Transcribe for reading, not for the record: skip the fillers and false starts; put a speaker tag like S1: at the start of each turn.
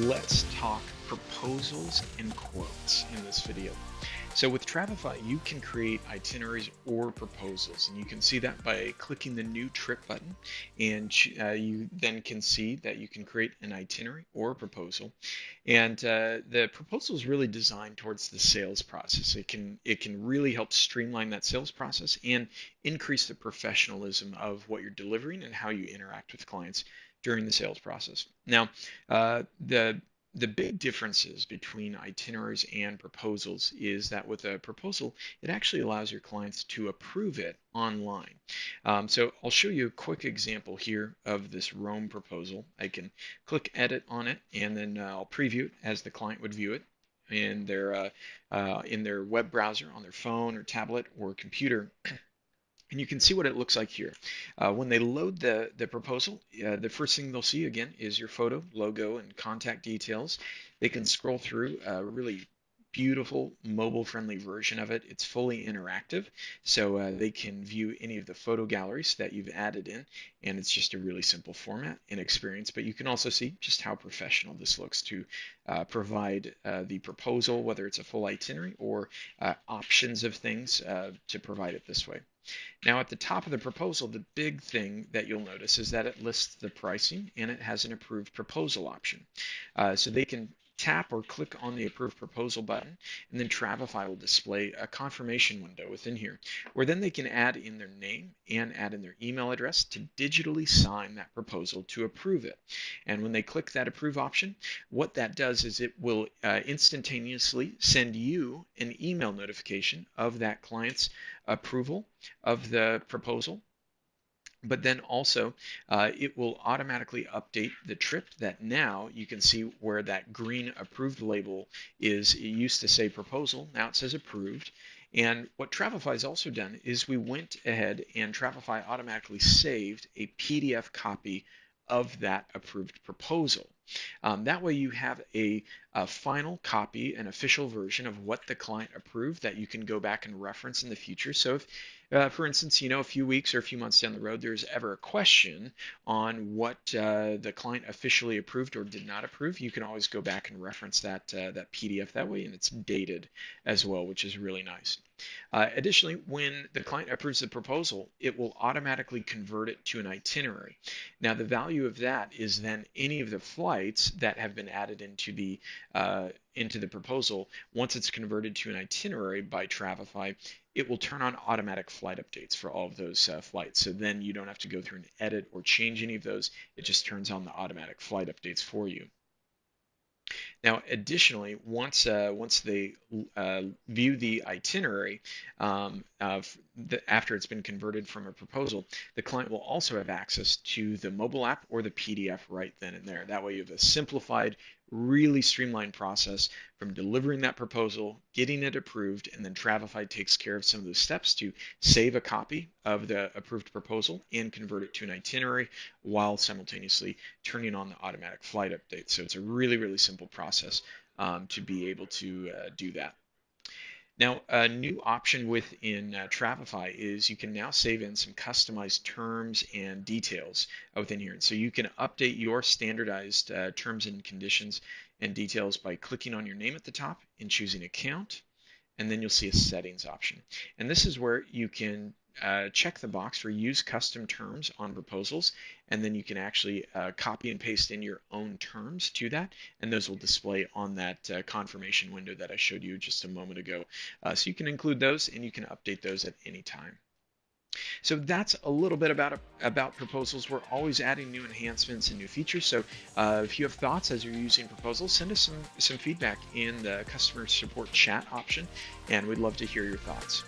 S1: let's talk proposals and quotes in this video. So with Travefy, you can create itineraries or proposals, and you can see that by clicking the new trip button, and you then can see that you can create an itinerary or a proposal. And the proposal is really designed towards the sales process. It can really help streamline that sales process and increase the professionalism of what you're delivering and how you interact with clients during the sales process. Now, the big differences between itineraries and proposals is that with a proposal, it actually allows your clients to approve it online. So I'll show you a quick example here of this Rome proposal. I can click edit on it, and then I'll preview it as the client would view it in their web browser on their phone or tablet or computer. And you can see what it looks like here. When they load the proposal, the first thing they'll see again is your photo, logo, and contact details. They can scroll through a really beautiful mobile-friendly version of it. It's fully interactive, so they can view any of the photo galleries that you've added in, and it's just a really simple format and experience. But you can also see just how professional this looks to provide the proposal, whether it's a full itinerary or options of things to provide it this way. Now at the top of the proposal, the big thing that you'll notice is that it lists the pricing and it has an approved proposal option. So they can tap or click on the approved proposal button, and then Travefy will display a confirmation window within here, where then they can add in their name and add in their email address to digitally sign that proposal to approve it. And when they click that approve option, what that does is it will instantaneously send you an email notification of that client's approval of the proposal. But then also it will automatically update the trip that now you can see where that green approved label is. It used to say proposal, now it says approved. And what Travefy has also done is we went ahead and Travefy automatically saved a PDF copy of that approved proposal. That way you have a final copy, an official version of what the client approved that you can go back and reference in the future. So if, for instance, a few weeks or a few months down the road, there's ever a question on what the client officially approved or did not approve, you can always go back and reference that PDF that way, and it's dated as well, which is really nice. Additionally, when the client approves the proposal, it will automatically convert it to an itinerary. Now, the value of that is then any of the flights that have been added into the proposal, once it's converted to an itinerary by Travefy, it will turn on automatic flight updates for all of those flights. So then you don't have to go through and edit or change any of those. It just turns on the automatic flight updates for you. Now, additionally, once they view the itinerary after it's been converted from a proposal, the client will also have access to the mobile app or the PDF right then and there. That way you have a simplified, really streamlined process from delivering that proposal, getting it approved, and then Travefy takes care of some of those steps to save a copy of the approved proposal and convert it to an itinerary while simultaneously turning on the automatic flight update. So it's a really, really simple process to be able to do that. Now, a new option within Travefy is you can now save in some customized terms and details within here. And so you can update your standardized terms and conditions and details by clicking on your name at the top and choosing account, and then you'll see a settings option. And this is where you can check the box for use custom terms on proposals, and then you can actually copy and paste in your own terms to that, and those will display on that confirmation window that I showed you just a moment ago. So you can include those and you can update those at any time. So that's a little bit about proposals. We're always adding new enhancements and new features. So if you have thoughts as you're using proposals, send us some feedback in the customer support chat option, and we'd love to hear your thoughts.